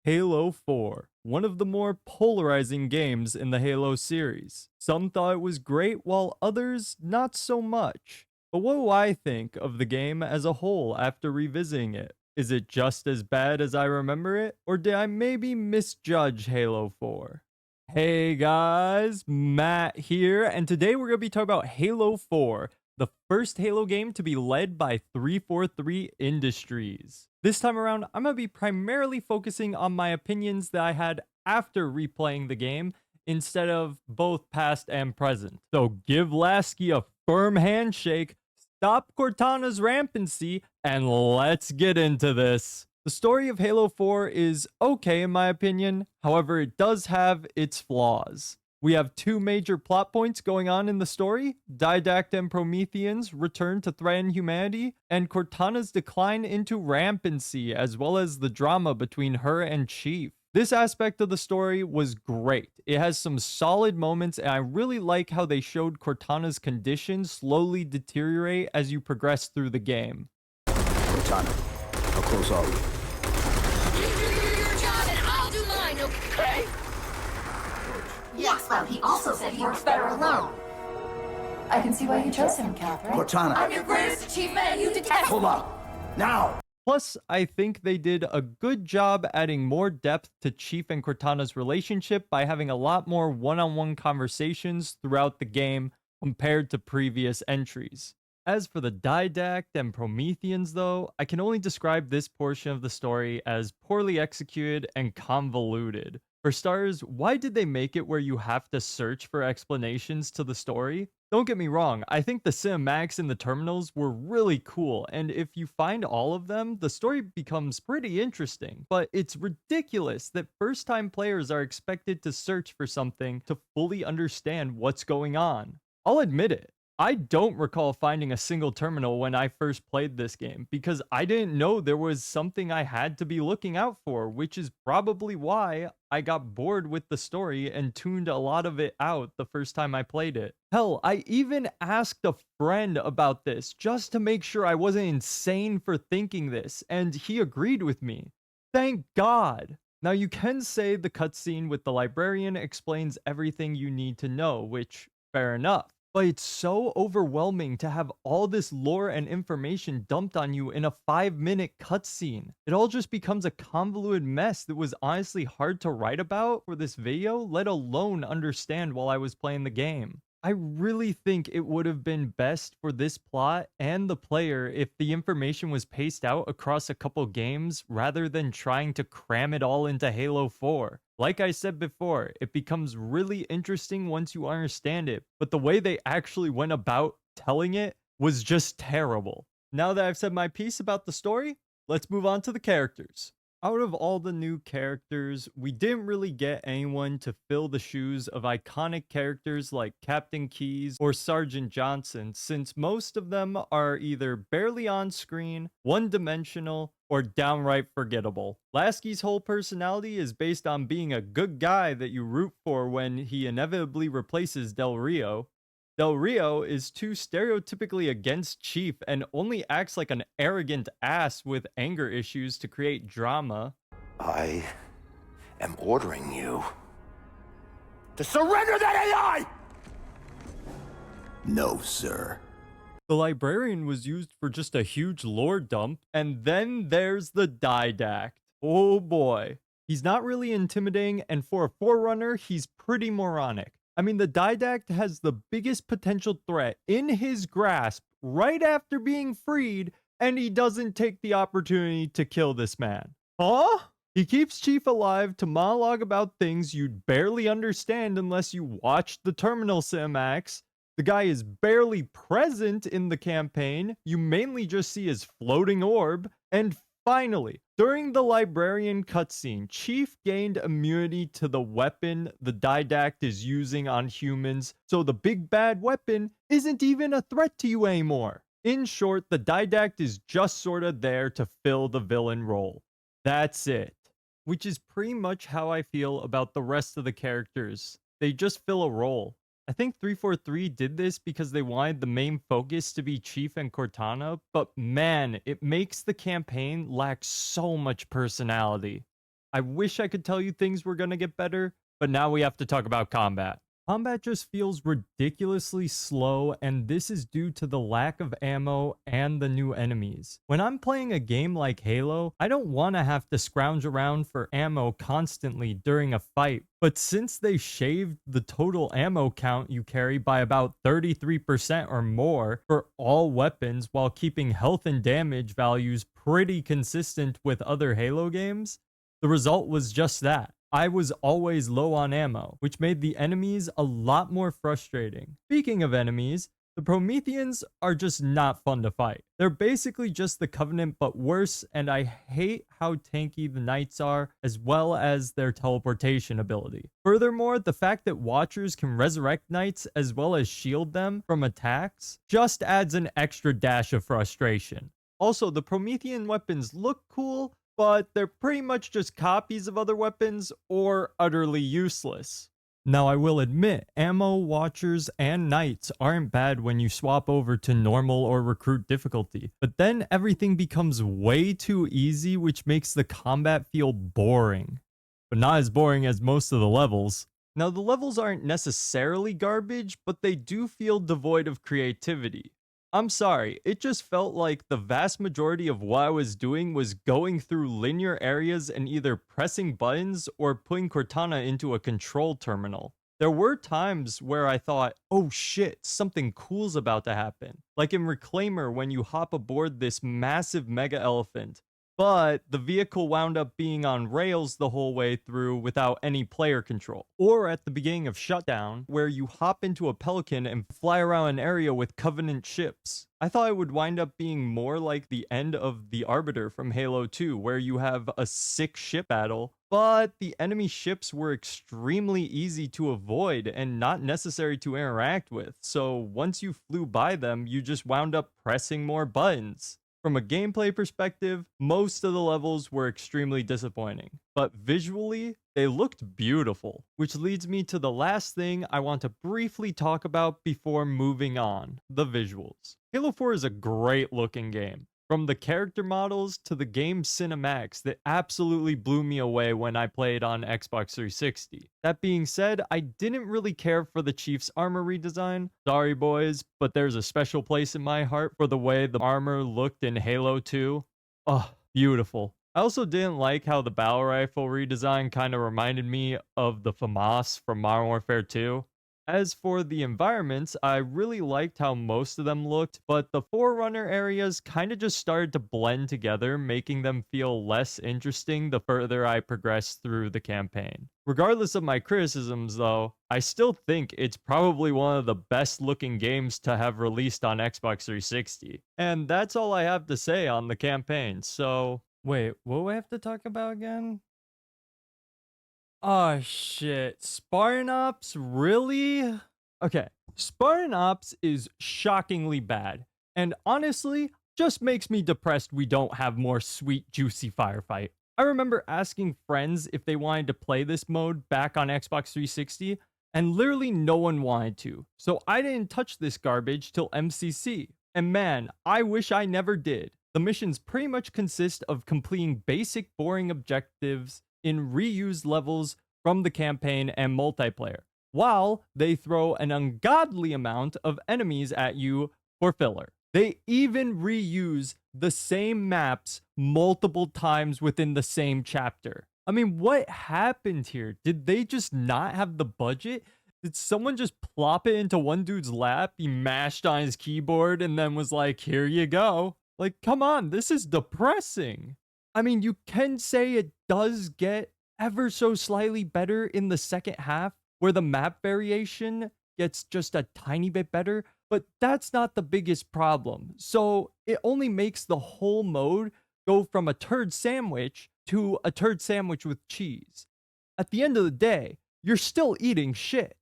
Halo 4, one of the more polarizing games in the Halo series. Some thought it was great, while others not so much. But what do I think of the game as a whole after revisiting it? Is it just as bad as I remember it, or did I maybe misjudge Halo 4? Hey guys, Matt here, and today we're going to be talking about Halo 4, the first Halo game to be led by 343 Industries. This time around, I'm going to be primarily focusing on my opinions that I had after replaying the game instead of both past and present. So give Lasky a firm handshake, stop Cortana's rampancy, and let's get into this. The story of Halo 4 is okay in my opinion, however, it does have its flaws. We have two major plot points going on in the story. Didact and Prometheans return to threaten humanity, and Cortana's decline into rampancy, as well as the drama between her and Chief. This aspect of the story was great. It has some solid moments, and I really like how they showed Cortana's condition slowly deteriorate as you progress through the game. Cortana, how close are we? You do your job and I'll do mine, okay? Yes, well, he also said he works better alone. I can see why you chose him, Catherine. Cortana, I'm your greatest achievement and you detest pull up! Now! Plus, I think they did a good job adding more depth to Chief and Cortana's relationship by having a lot more one-on-one conversations throughout the game compared to previous entries. As for the Didact and Prometheans though, I can only describe this portion of the story as poorly executed and convoluted. For starters, why did they make it where you have to search for explanations to the story? Don't get me wrong, I think the cinematics in the terminals were really cool, and if you find all of them, the story becomes pretty interesting. But it's ridiculous that first-time players are expected to search for something to fully understand what's going on. I'll admit it. I don't recall finding a single terminal when I first played this game because I didn't know there was something I had to be looking out for, which is probably why I got bored with the story and tuned a lot of it out the first time I played it. Hell, I even asked a friend about this just to make sure I wasn't insane for thinking this, and he agreed with me. Thank God! Now you can say the cutscene with the librarian explains everything you need to know, which, fair enough. But it's so overwhelming to have all this lore and information dumped on you in a 5-minute cutscene. It all just becomes a convoluted mess that was honestly hard to write about for this video, let alone understand while I was playing the game. I really think it would have been best for this plot and the player if the information was paced out across a couple games rather than trying to cram it all into Halo 4. Like I said before, it becomes really interesting once you understand it, but the way they actually went about telling it was just terrible. Now that I've said my piece about the story, let's move on to the characters. Out of all the new characters, we didn't really get anyone to fill the shoes of iconic characters like Captain Keyes or Sergeant Johnson, since most of them are either barely on screen, one-dimensional, or downright forgettable. Lasky's whole personality is based on being a good guy that you root for when he inevitably replaces Del Rio. Del Rio is too stereotypically against Chief and only acts like an arrogant ass with anger issues to create drama. I am ordering you to surrender that AI! No, sir. The librarian was used for just a huge lore dump, and then there's the Didact. Oh boy. He's not really intimidating, and for a Forerunner, he's pretty moronic. I mean, the Didact has the biggest potential threat in his grasp right after being freed, and he doesn't take the opportunity to kill this man. Huh? He keeps Chief alive to monologue about things you'd barely understand unless you watched the terminal cinematics. The guy is barely present in the campaign. You mainly just see his floating orb. And finally, during the librarian cutscene, Chief gained immunity to the weapon the Didact is using on humans, so the big bad weapon isn't even a threat to you anymore. In short, the Didact is just sorta there to fill the villain role. That's it. Which is pretty much how I feel about the rest of the characters. They just fill a role. I think 343 did this because they wanted the main focus to be Chief and Cortana, but man, it makes the campaign lack so much personality. I wish I could tell you things were gonna get better, but now we have to talk about combat. Combat just feels ridiculously slow, and this is due to the lack of ammo and the new enemies. When I'm playing a game like Halo, I don't want to have to scrounge around for ammo constantly during a fight, but since they shaved the total ammo count you carry by about 33% or more for all weapons while keeping health and damage values pretty consistent with other Halo games, the result was just that. I was always low on ammo, which made the enemies a lot more frustrating. Speaking of enemies, the Prometheans are just not fun to fight. They're basically just the Covenant but worse, and I hate how tanky the Knights are, as well as their teleportation ability. Furthermore, the fact that Watchers can resurrect Knights as well as shield them from attacks just adds an extra dash of frustration. Also, the Promethean weapons look cool, but they're pretty much just copies of other weapons or utterly useless. Now, I will admit, ammo, watchers, and knights aren't bad when you swap over to normal or recruit difficulty, but then everything becomes way too easy, which makes the combat feel boring. But not as boring as most of the levels. Now, the levels aren't necessarily garbage, but they do feel devoid of creativity. I'm sorry, it just felt like the vast majority of what I was doing was going through linear areas and either pressing buttons or putting Cortana into a control terminal. There were times where I thought, oh shit, something cool's about to happen. Like in Reclaimer when you hop aboard this massive mega elephant. But the vehicle wound up being on rails the whole way through without any player control. Or at the beginning of Shutdown, where you hop into a Pelican and fly around an area with Covenant ships. I thought it would wind up being more like the end of the Arbiter from Halo 2, where you have a sick ship battle, but the enemy ships were extremely easy to avoid and not necessary to interact with, so once you flew by them, you just wound up pressing more buttons. From a gameplay perspective, most of the levels were extremely disappointing, but visually, they looked beautiful, which leads me to the last thing I want to briefly talk about before moving on, the visuals. Halo 4 is a great looking game. From the character models to the game cinematics that absolutely blew me away when I played on Xbox 360. That being said, I didn't really care for the Chief's armor redesign. Sorry boys, but there's a special place in my heart for the way the armor looked in Halo 2. Oh, beautiful. I also didn't like how the battle rifle redesign kind of reminded me of the FAMAS from Modern Warfare 2. As for the environments, I really liked how most of them looked, but the Forerunner areas kind of just started to blend together, making them feel less interesting the further I progressed through the campaign. Regardless of my criticisms, though, I still think it's probably one of the best looking games to have released on Xbox 360. And that's all I have to say on the campaign, so... Wait, what do I have to talk about again? Oh shit. Spartan Ops? Really? Okay. Spartan Ops is shockingly bad. And honestly, just makes me depressed we don't have more sweet, juicy firefight. I remember asking friends if they wanted to play this mode back on Xbox 360, and literally no one wanted to. So I didn't touch this garbage till MCC. And man, I wish I never did. The missions pretty much consist of completing basic boring objectives in reused levels from the campaign and multiplayer, while they throw an ungodly amount of enemies at you for filler. They even reuse the same maps multiple times within the same chapter. I mean, what happened here? Did they just not have the budget? Did someone just plop it into one dude's lap? He mashed on his keyboard and then was like, here you go. Like, come on, this is depressing. I mean, you can say it does get ever so slightly better in the second half, where the map variation gets just a tiny bit better, but that's not the biggest problem. So it only makes the whole mode go from a turd sandwich to a turd sandwich with cheese. At the end of the day, you're still eating shit.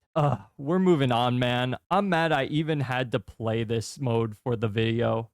We're moving on, man. I'm mad I even had to play this mode for the video.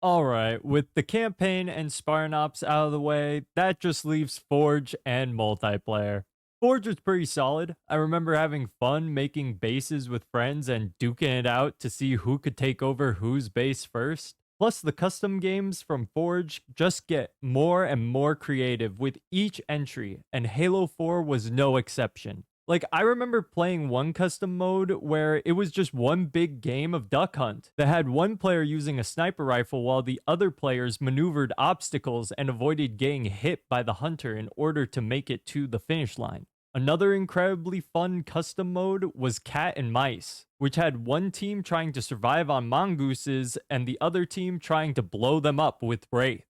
Alright, with the campaign and Spartan Ops out of the way, that just leaves Forge and multiplayer. Forge was pretty solid. I remember having fun making bases with friends and duking it out to see who could take over whose base first. Plus, the custom games from Forge just get more and more creative with each entry, and Halo 4 was no exception. Like, I remember playing one custom mode where it was just one big game of Duck Hunt that had one player using a sniper rifle while the other players maneuvered obstacles and avoided getting hit by the hunter in order to make it to the finish line. Another incredibly fun custom mode was Cat and Mice, which had one team trying to survive on mongooses and the other team trying to blow them up with wraiths.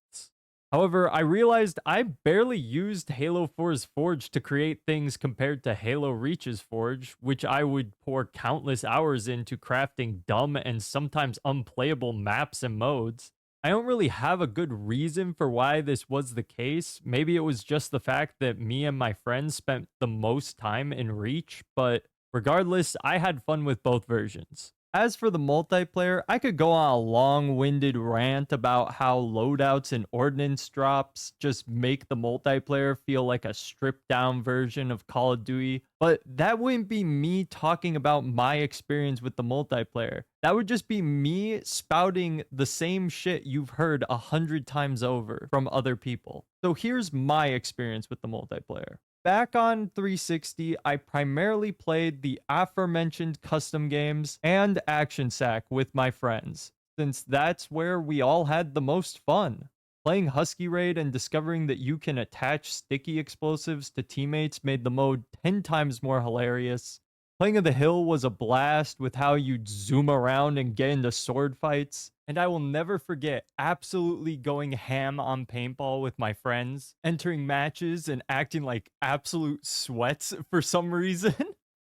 However, I realized I barely used Halo 4's Forge to create things compared to Halo Reach's Forge, which I would pour countless hours into crafting dumb and sometimes unplayable maps and modes. I don't really have a good reason for why this was the case. Maybe it was just the fact that me and my friends spent the most time in Reach, but regardless, I had fun with both versions. As for the multiplayer, I could go on a long-winded rant about how loadouts and ordnance drops just make the multiplayer feel like a stripped-down version of Call of Duty, but that wouldn't be me talking about my experience with the multiplayer. That would just be me spouting the same shit you've heard 100 times over from other people. So here's my experience with the multiplayer. Back on 360, I primarily played the aforementioned custom games and Action Sack with my friends, since that's where we all had the most fun. Playing Husky Raid and discovering that you can attach sticky explosives to teammates made the mode 10 times more hilarious. Playing of the Hill was a blast with how you'd zoom around and get into sword fights. And I will never forget absolutely going ham on paintball with my friends, entering matches and acting like absolute sweats for some reason.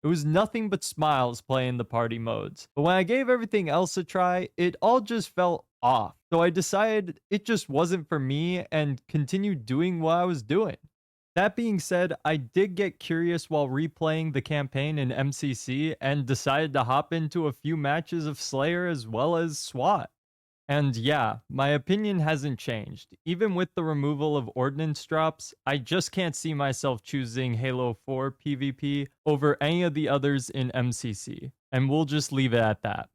It was nothing but smiles playing the party modes. But when I gave everything else a try, it all just felt off. So I decided it just wasn't for me and continued doing what I was doing. That being said, I did get curious while replaying the campaign in MCC and decided to hop into a few matches of Slayer as well as SWAT. And yeah, my opinion hasn't changed. Even with the removal of ordnance drops, I just can't see myself choosing Halo 4 PvP over any of the others in MCC. And we'll just leave it at that.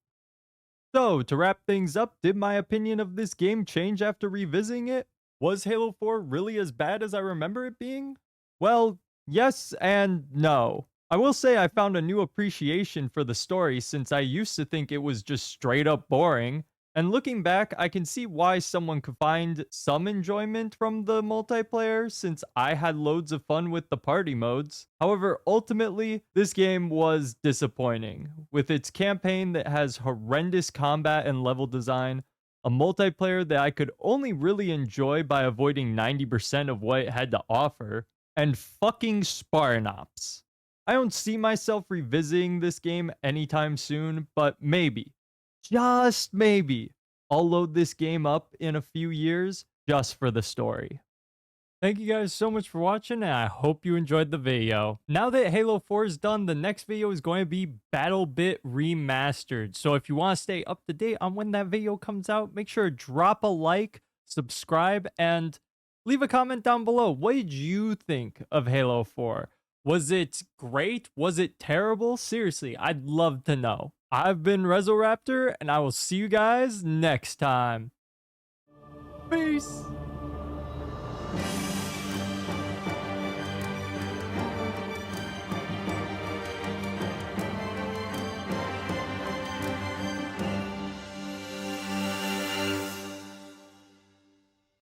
So, to wrap things up, did my opinion of this game change after revisiting it? Was Halo 4 really as bad as I remember it being? Well, yes and no. I will say I found a new appreciation for the story since I used to think it was just straight up boring. And looking back, I can see why someone could find some enjoyment from the multiplayer since I had loads of fun with the party modes. However, ultimately, this game was disappointing. With its campaign that has horrendous combat and level design, a multiplayer that I could only really enjoy by avoiding 90% of what it had to offer, and fucking Spartan Ops. I don't see myself revisiting this game anytime soon, but maybe. Just maybe, I'll load this game up in a few years just for the story. Thank you guys so much for watching, and I hope you enjoyed the video. Now that Halo 4 is done, the next video is going to be BattleBit Remastered. So if you want to stay up to date on when that video comes out, make sure to drop a like, subscribe, and leave a comment down below. What did you think of Halo 4? Was it great? Was it terrible? Seriously, I'd love to know. I've been rezoraptor, and I will see you guys next time. Peace!